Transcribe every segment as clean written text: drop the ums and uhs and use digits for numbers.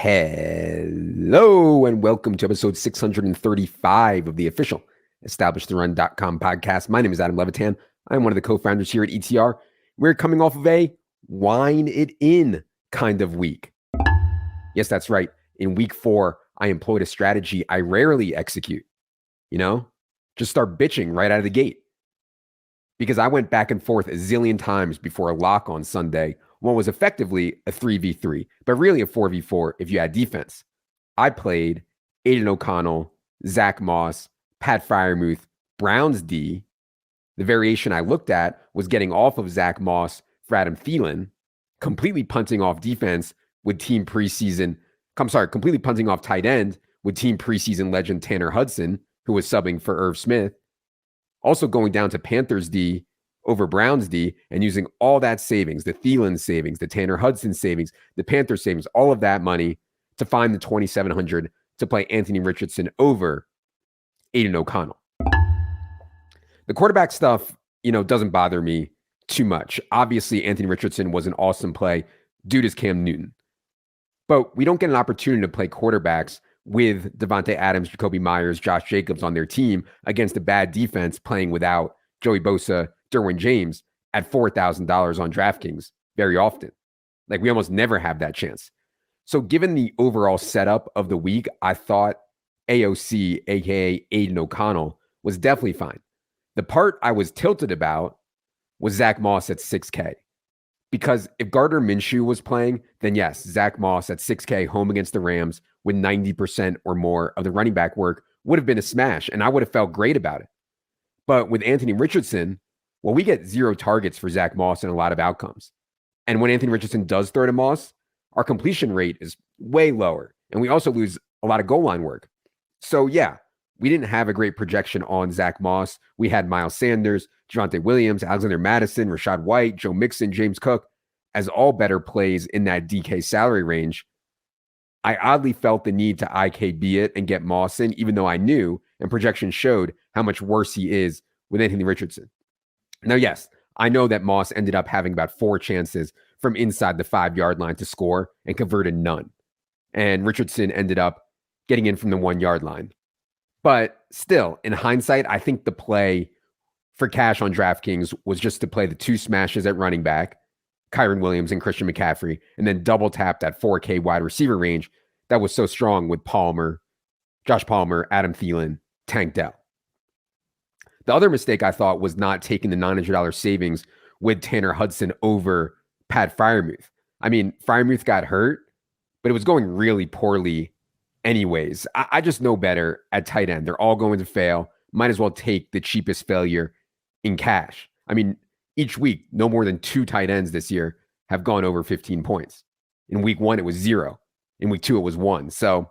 Hello and welcome to episode 635 of the official EstablishTheRun.com podcast. My name is Adam Levitan. I'm one of the co-founders here at ETR. We're coming off of a wine it in kind of week. Yes, that's right. In week 4, I employed a strategy I rarely execute. Just start bitching right out of the gate. Because I went back and forth a zillion times before a lock on Sunday. One was effectively a 3v3, but really a 4v4 if you had defense. I played Aiden O'Connell, Zach Moss, Pat Freiermuth, Browns D. The variation I looked at was getting off of Zach Moss for Adam Thielen, completely punting off defense with completely punting off tight end with team preseason legend Tanner Hudson, who was subbing for Irv Smith. Also going down to Panthers D over Browns D and using all that savings, the Thielen savings, the Tanner Hudson savings, the Panthers savings, all of that money to find the 2,700 to play Anthony Richardson over Aiden O'Connell. The quarterback stuff, doesn't bother me too much. Obviously, Anthony Richardson was an awesome play. Dude is Cam Newton. But we don't get an opportunity to play quarterbacks with Devontae Adams, Jacoby Myers, Josh Jacobs on their team against a bad defense playing without Joey Bosa, Derwin James at $4,000 on DraftKings very often. Like, we almost never have that chance. So given the overall setup of the week, I thought AOC, aka Aiden O'Connell, was definitely fine. The part I was tilted about was Zach Moss at 6K. Because if Gardner Minshew was playing, then yes, Zach Moss at 6K home against the Rams with 90% or more of the running back work would have been a smash, and I would have felt great about it. But with Anthony Richardson, well, we get 0 targets for Zach Moss and a lot of outcomes. And when Anthony Richardson does throw to Moss, our completion rate is way lower, and we also lose a lot of goal line work. So yeah, we didn't have a great projection on Zach Moss. We had Miles Sanders, Javonte Williams, Alexander Madison, Rashad White, Joe Mixon, James Cook as all better plays in that DK salary range. I oddly felt the need to IKB it and get Moss in, even though I knew and projections showed how much worse he is with Anthony Richardson. Now, yes, I know that Moss ended up having about 4 chances from inside the 5-yard line to score and converted none. And Richardson ended up getting in from the 1-yard line. But still, in hindsight, I think the play for cash on DraftKings was just to play the 2 smashes at running back, Kyren Williams and Christian McCaffrey, and then double tap that 4K wide receiver range that was so strong with Josh Palmer, Adam Thielen, Tank Dell. The other mistake I thought was not taking the $900 savings with Tanner Hudson over Pat Freiermuth. I mean, Freiermuth got hurt, but it was going really poorly anyways. I just know better at tight end. They're all going to fail. Might as well take the cheapest failure in cash. I mean, each week, no more than 2 tight ends this year have gone over 15 points. In week 1, it was 0. In week 2, it was 1. So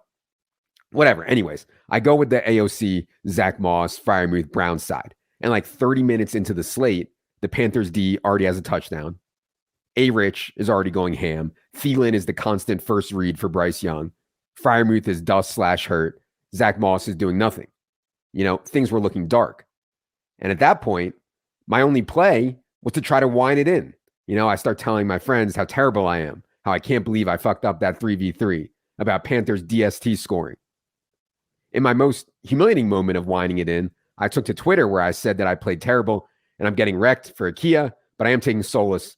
whatever. Anyways, I go with the AOC, Zach Moss, Freiermuth, Brown side. And like 30 minutes into the slate, the Panthers D already has a touchdown. A-Rich is already going ham. Thielen is the constant first read for Bryce Young. Freiermuth is dust/hurt. Zach Moss is doing nothing. Things were looking dark. And at that point, my only play was to try to whine it in. I start telling my friends how terrible I am, how I can't believe I fucked up that 3v3, about Panthers DST scoring. In my most humiliating moment of whining it in, I took to Twitter where I said that I played terrible and I'm getting wrecked for a Kia, but I am taking solace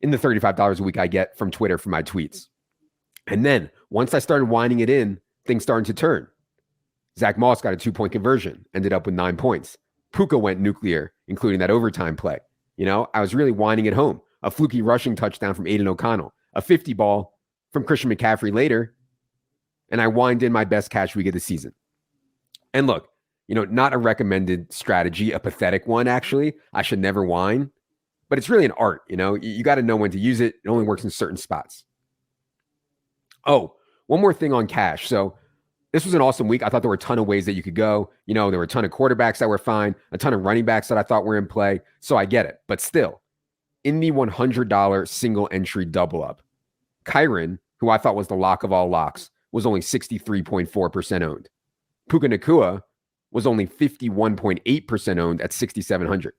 in the $35 a week I get from Twitter for my tweets. And then once I started whining it in, things started to turn. Zach Moss got a 2-point conversion, ended up with 9 points. Puka went nuclear, including that overtime play. I was really whining it home. A fluky rushing touchdown from Aiden O'Connell, a 50 ball from Christian McCaffrey later, and I whined in my best cash week of the season. And look, not a recommended strategy, a pathetic one, actually. I should never whine, but it's really an art. You got to know when to use it. It only works in certain spots. Oh, one more thing on cash. So this was an awesome week. I thought there were a ton of ways that you could go. There were a ton of quarterbacks that were fine, a ton of running backs that I thought were in play. So I get it. But still, in the $100 single entry double up, Kyren, who I thought was the lock of all locks, was only 63.4% owned. Puka Nacua was only 51.8% owned at 6,700.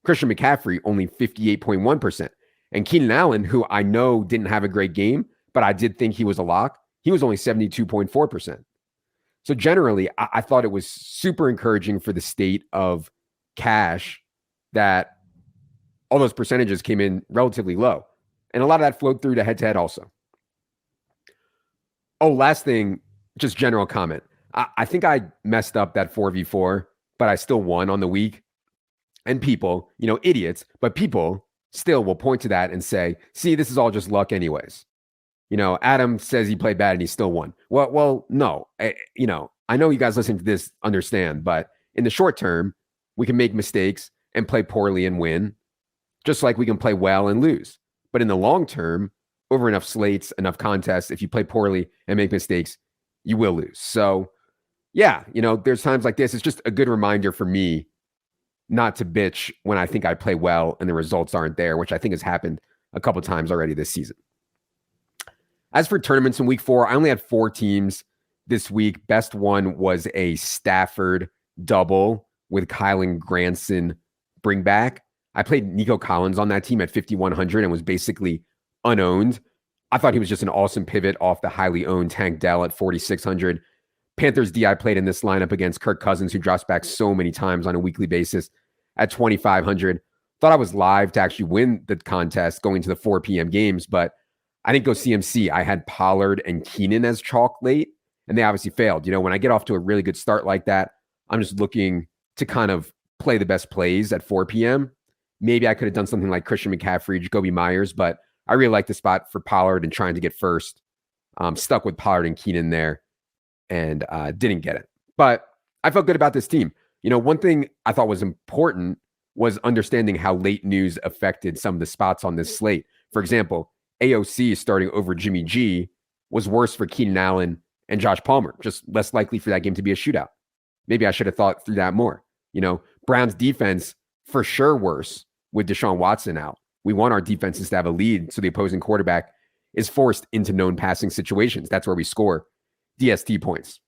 Christian McCaffrey only 58.1%. And Keenan Allen, who I know didn't have a great game, but I did think he was a lock, he was only 72.4%. So generally, I thought it was super encouraging for the state of cash that all those percentages came in relatively low. And a lot of that flowed through to head-to-head also. Oh, last thing, just general comment. I think I messed up that 4v4, but I still won on the week. And people, idiots, but people still will point to that and say, see, this is all just luck anyways. Adam says he played bad and he still won. Well, no. I know you guys listening to this understand, but in the short term, we can make mistakes and play poorly and win, just like we can play well and lose. But in the long term, over enough slates, enough contests, if you play poorly and make mistakes, you will lose. So, yeah, there's times like this. It's just a good reminder for me not to bitch when I think I play well and the results aren't there, which I think has happened a couple times already this season. As for tournaments in week 4, I only had 4 teams this week. Best one was a Stafford double with Kylan Granson bring back. I played Nico Collins on that team at 5,100 and was basically unowned. I thought he was just an awesome pivot off the highly owned Tank Dell at 4,600. Panthers D, I played in this lineup against Kirk Cousins, who drops back so many times on a weekly basis at 2,500. Thought I was live to actually win the contest going to the 4 p.m. games, but I didn't go CMC. I had Pollard and Keenan as chalk late, and they obviously failed. When I get off to a really good start like that, I'm just looking to kind of play the best plays at 4 p.m. Maybe I could have done something like Christian McCaffrey, Jacoby Myers, but I really like the spot for Pollard and trying to get first. Stuck with Pollard and Keenan there and didn't get it. But I felt good about this team. One thing I thought was important was understanding how late news affected some of the spots on this slate. For example, AOC starting over Jimmy G was worse for Keenan Allen and Josh Palmer, just less likely for that game to be a shootout. Maybe I should have thought through that more. Browns defense for sure worse with Deshaun Watson out. We want our defenses to have a lead so the opposing quarterback is forced into known passing situations. That's where we score DST points.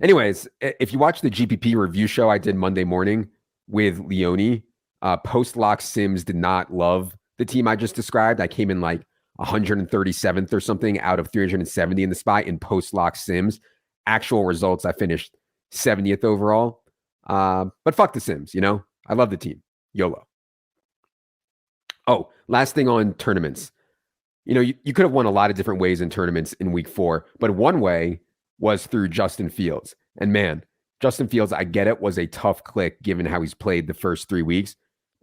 Anyways, if you watch the GPP review show I did Monday morning with Leone, post-lock Sims did not love the team I just described. I came in like 137th or something out of 370 in the spot in post-lock Sims. Actual results, I finished 70th overall. But fuck the Sims, I love the team. YOLO. Oh, last thing on tournaments. You could have won a lot of different ways in tournaments in week 4, but one way was through Justin Fields. And man, Justin Fields, I get it, was a tough click given how he's played the first 3 weeks,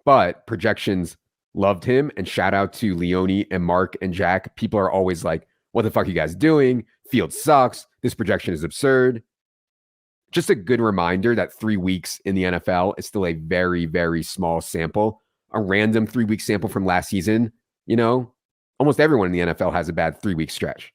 but projections loved him. And shout out to Leone and Mark and Jack. People are always like, what the fuck are you guys doing? Fields sucks. This projection is absurd. Just a good reminder that 3 weeks in the NFL is still a very, very small sample. A random 3-week sample from last season, almost everyone in the NFL has a bad 3-week stretch.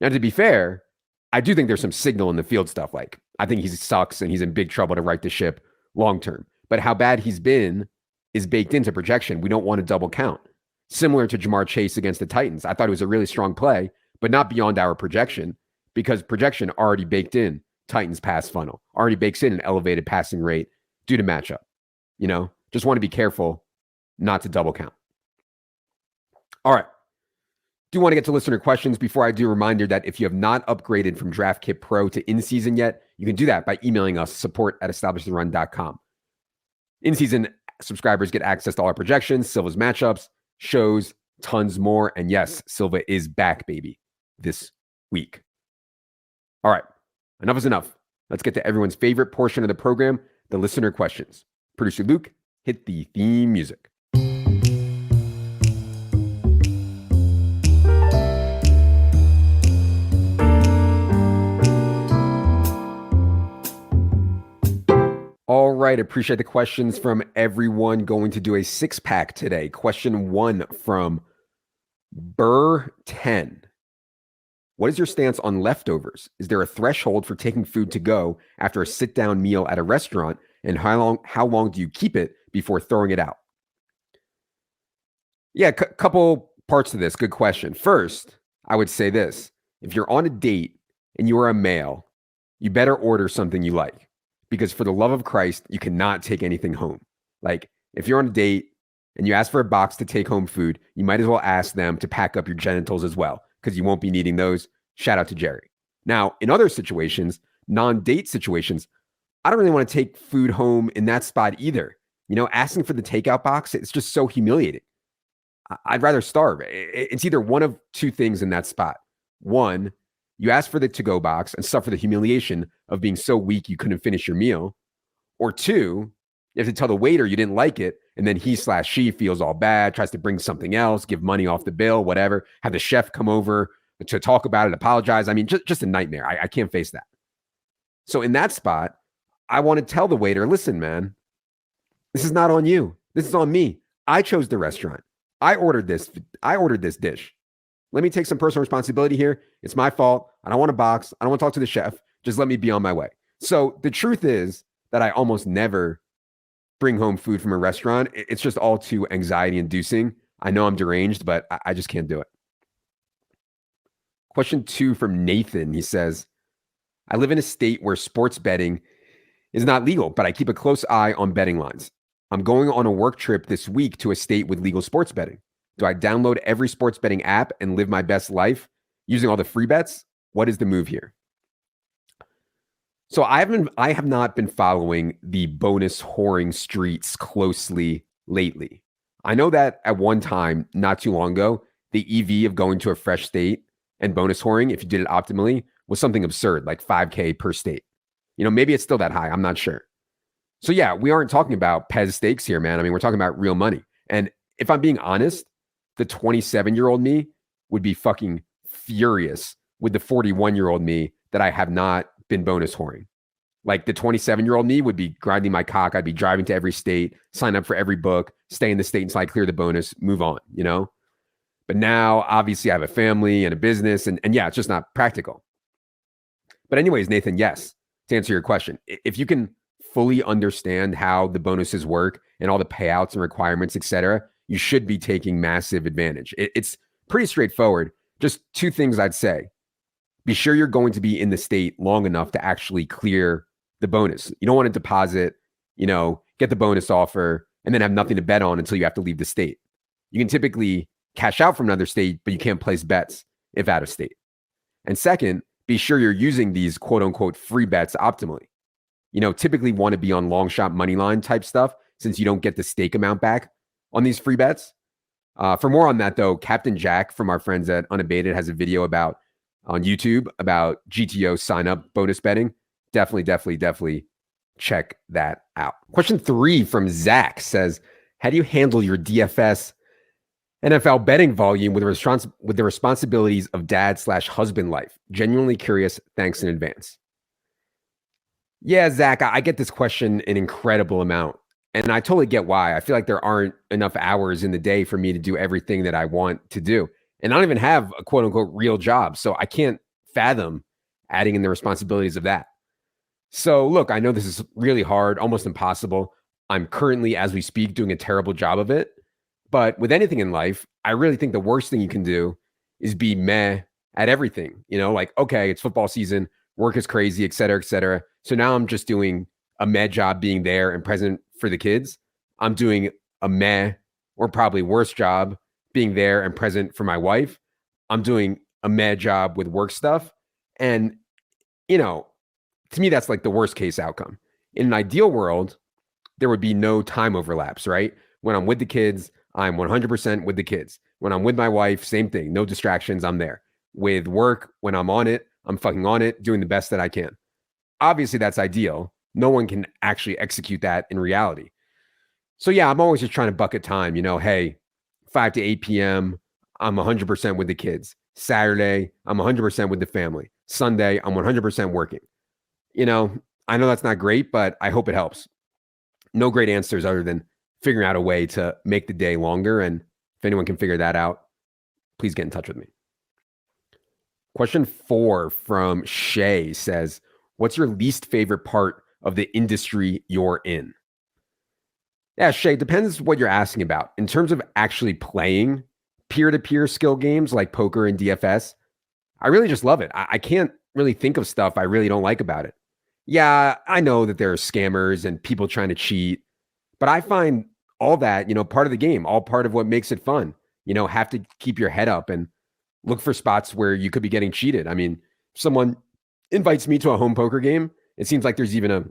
Now, to be fair, I do think there's some signal in the Field stuff. Like, I think he sucks and he's in big trouble to right the ship long term. But how bad he's been is baked into projection. We don't want to double count. Similar to Jamar Chase against the Titans. I thought it was a really strong play, but not beyond our projection because projection already baked in Titans pass funnel, already bakes in an elevated passing rate due to matchup. Just want to be careful not to double count. All right. Do want to get to listener questions. Before I do, a reminder that if you have not upgraded from DraftKit Pro to in-season yet, you can do that by emailing us support@establishthedrun.com. In-season subscribers get access to all our projections, Silva's matchups, shows, tons more. And yes, Silva is back, baby, this week. All right. Enough is enough. Let's get to everyone's favorite portion of the program, the listener questions. Producer Luke, hit the theme music. All right, appreciate the questions from everyone. Going to do a 6-pack today. Question 1 from Burr10. What is your stance on leftovers? Is there a threshold for taking food to go after a sit-down meal at a restaurant? And how long do you keep it before throwing it out? Yeah, couple parts to this. Good question. First, I would say this. If you're on a date and you are a male, you better order something you like. Because for the love of Christ, you cannot take anything home. Like, if you're on a date and you ask for a box to take home food, you might as well ask them to pack up your genitals as well, because you won't be needing those. Shout out to Jerry. Now, in other situations, non-date situations, I don't really want to take food home in that spot either. Asking for the takeout box, it's just so humiliating. I'd rather starve. It's either one of two things in that spot. One, you ask for the to-go box and suffer the humiliation of being so weak you couldn't finish your meal. Or two, you have to tell the waiter you didn't like it, and then he/she feels all bad, tries to bring something else, give money off the bill, whatever, have the chef come over to talk about it, apologize. I mean, just a nightmare. I can't face that. So in that spot, I want to tell the waiter, listen, man, this is not on you. This is on me. I chose the restaurant. I ordered this dish. Let me take some personal responsibility here. It's my fault. I don't want a box. I don't want to talk to the chef. Just let me be on my way. So the truth is that I almost never bring home food from a restaurant. It's just all too anxiety inducing. I know I'm deranged, but I just can't do it. Question 2 from Nathan. He says, I live in a state where sports betting is not legal, but I keep a close eye on betting lines. I'm going on a work trip this week to a state with legal sports betting. Do I download every sports betting app and live my best life using all the free bets? What is the move here? So I have not been following the bonus whoring streets closely lately. I know that at one time, not too long ago, the EV of going to a fresh state and bonus whoring, if you did it optimally, was something absurd, like $5K per state. Maybe it's still that high. I'm not sure. So yeah, we aren't talking about Pez stakes here, man. I mean, we're talking about real money. And if I'm being honest, the 27-year-old me would be fucking furious with the 41-year-old me that I have not been bonus whoring. Like the 27-year-old me would be grinding my cock. I'd be driving to every state, sign up for every book, stay in the state until I clear the bonus, move on, But now, obviously, I have a family and a business, and yeah, it's just not practical. But anyways, Nathan, yes, to answer your question, if you can fully understand how the bonuses work and all the payouts and requirements, et cetera, you should be taking massive advantage. It's pretty straightforward. Just two things I'd say. Be sure you're going to be in the state long enough to actually clear the bonus. You don't want to deposit, get the bonus offer, and then have nothing to bet on until you have to leave the state. You can typically cash out from another state, but you can't place bets if out of state. And second, be sure you're using these quote unquote free bets optimally. Typically want to be on long shot money line type stuff since you don't get the stake amount back on these free bets. For more on that though, Captain Jack from our friends at Unabated has a video on YouTube about GTO sign up bonus betting. Definitely check that out. Question 3 from Zach says, how do you handle your DFS NFL betting volume with the responsibilities of dad/husband life? Genuinely curious. Thanks in advance. Yeah, Zach, I get this question an incredible amount. And I totally get why. I feel like there aren't enough hours in the day for me to do everything that I want to do. And I don't even have a quote unquote real job. So I can't fathom adding in the responsibilities of that. So look, I know this is really hard, almost impossible. I'm currently, as we speak, doing a terrible job of it. But with anything in life, I really think the worst thing you can do is be meh at everything. Like, okay, it's football season, work is crazy, et cetera, et cetera. So now I'm just doing a meh job being there and present for the kids. I'm doing a meh or probably worse job being there and present for my wife. I'm doing a meh job with work stuff. And, to me, that's like the worst case outcome. In an ideal world, there would be no time overlaps, right? When I'm with the kids, I'm 100% with the kids. When I'm with my wife, same thing, no distractions, I'm there. With work, when I'm on it, I'm fucking on it, doing the best that I can. Obviously, that's ideal. No one can actually execute that in reality. So yeah, I'm always just trying to bucket time, hey, 5 to 8 p.m., I'm 100% with the kids. Saturday, I'm 100% with the family. Sunday, I'm 100% working. I know that's not great, but I hope it helps. No great answers other than figuring out a way to make the day longer. And if anyone can figure that out, please get in touch with me. Question 4 from Shay says, what's your least favorite part of the industry you're in? Yeah, Shay, depends what you're asking about. In terms of actually playing peer-to-peer skill games like poker and DFS, I really just love it. I can't really think of stuff I really don't like about it. Yeah, I know that there are scammers and people trying to cheat, but I find all that, part of the game, all part of what makes it fun. Have to keep your head up. And look for spots where you could be getting cheated. I mean, if someone invites me to a home poker game, it seems like there's even a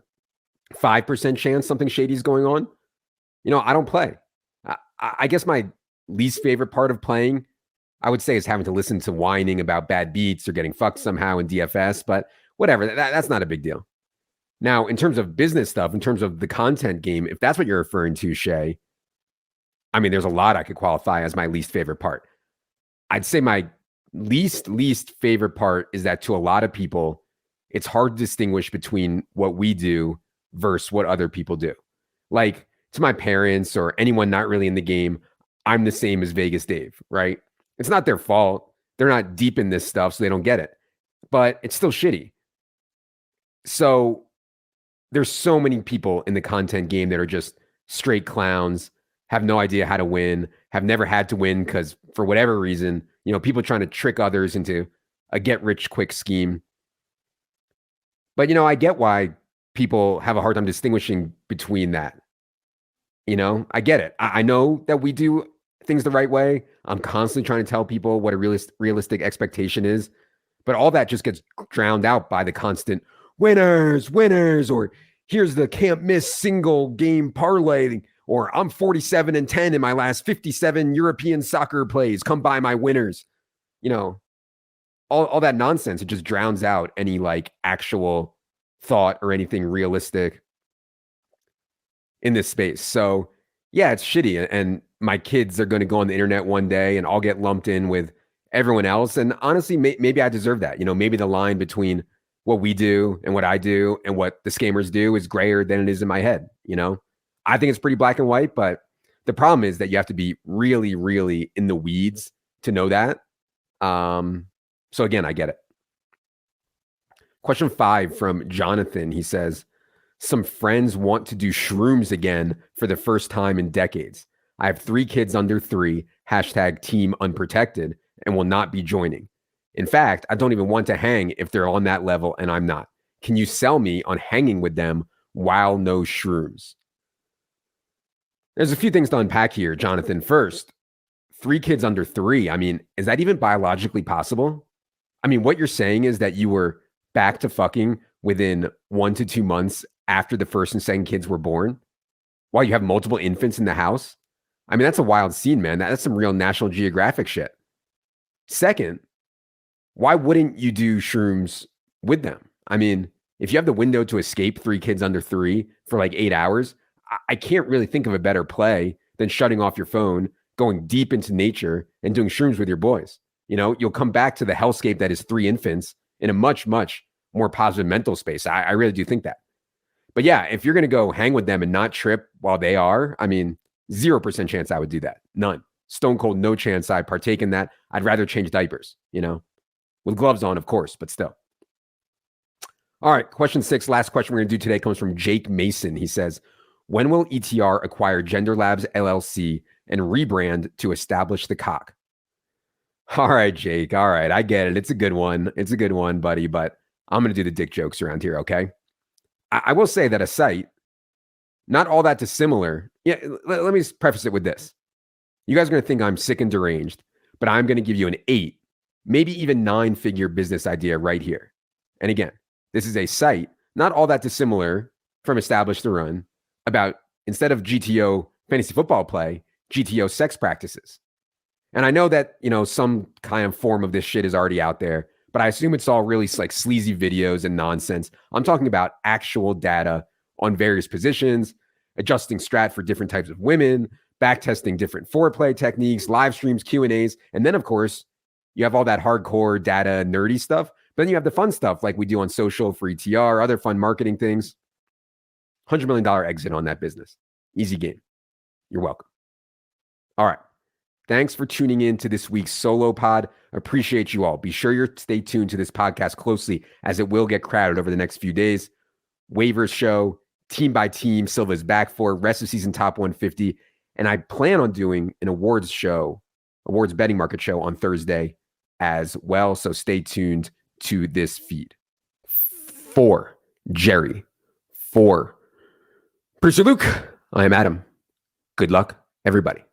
5% chance something shady is going on. I don't play. I guess my least favorite part of playing, I would say, is having to listen to whining about bad beats or getting fucked somehow in DFS, but whatever, that's not a big deal. Now, in terms of business stuff, in terms of the content game, if that's what you're referring to, Shay, I mean, there's a lot I could qualify as my least favorite part. I'd say my least favorite part is that to a lot of people, it's hard to distinguish between what we do versus what other people do. Like, to my parents or anyone not really in the game, I'm the same as Vegas Dave, right? It's not their fault. They're not deep in this stuff, so they don't get it. But it's still shitty. So there's so many people in the content game that are just straight clowns, have no idea how to win, have never had to win because for whatever reason, people trying to trick others into a get-rich-quick scheme. But, I get why people have a hard time distinguishing between that. I get it. I know that we do things the right way. I'm constantly trying to tell people what a realistic expectation is. But all that just gets drowned out by the constant winners, or here's the can't miss single game parlay, or I'm 47-10 in my last 57 European soccer plays. Come by my winners. All that nonsense, it just drowns out any like actual thought or anything realistic in this space. So yeah, it's shitty. And my kids are going to go on the internet one day and I'll get lumped in with everyone else. And honestly, maybe I deserve that. Maybe the line between what we do and what I do and what the scammers do is grayer than it is in my head. I think it's pretty black and white, but the problem is that you have to be really, really in the weeds to know that. So again, I get it. Question 5 from Jonathan. He says, some friends want to do shrooms again for the first time in decades. I have 3 kids under 3, #team unprotected, and will not be joining. In fact, I don't even want to hang if they're on that level and I'm not. Can you sell me on hanging with them while no shrooms? There's a few things to unpack here, Jonathan. First, 3 kids under 3. I mean, is that even biologically possible? I mean, what you're saying is that you were back to fucking within 1 to 2 months after the first and second kids were born, while you have multiple infants in the house? I mean, that's a wild scene, man. That's some real National Geographic shit. Second, why wouldn't you do shrooms with them? I mean, if you have the window to escape 3 kids under 3 for like 8 hours, I can't really think of a better play than shutting off your phone, going deep into nature, and doing shrooms with your boys. You'll come back to the hellscape that is 3 infants in a much, much more positive mental space. I really do think that. But yeah, if you're going to go hang with them and not trip while they are, I mean, 0% chance I would do that. None. Stone cold, no chance I partake in that. I'd rather change diapers, with gloves on, of course, but still. All right, question 6, last question we're going to do today comes from Jake Mason. He says, when will ETR acquire Gender Labs LLC and rebrand to Establish the Cock? All right, Jake. All right, I get it. It's a good one. It's a good one, buddy, but I'm going to do the dick jokes around here, okay? I will say that a site, not all that dissimilar. Yeah, let me preface it with this. You guys are going to think I'm sick and deranged, but I'm going to give you an 8, maybe even 9-figure business idea right here. And again, this is a site, not all that dissimilar from Establish the Run, about instead of GTO fantasy football play, GTO sex practices. And I know that, some kind of form of this shit is already out there, but I assume it's all really like sleazy videos and nonsense. I'm talking about actual data on various positions, adjusting strat for different types of women, backtesting different foreplay techniques, live streams, Q&As. And then, of course, you have all that hardcore data, nerdy stuff. But then you have the fun stuff like we do on social for ETR, other fun marketing things. $100 million exit on that business. Easy game. You're welcome. All right. Thanks for tuning in to this week's solo pod. Appreciate you all. Be sure you stay tuned to this podcast closely as it will get crowded over the next few days. Waivers show, team by team, Silva's back for rest of season top 150. And I plan on doing an awards betting market show on Thursday as well. So stay tuned to this feed. For Jerry, for Producer Luke, I am Adam. Good luck, everybody.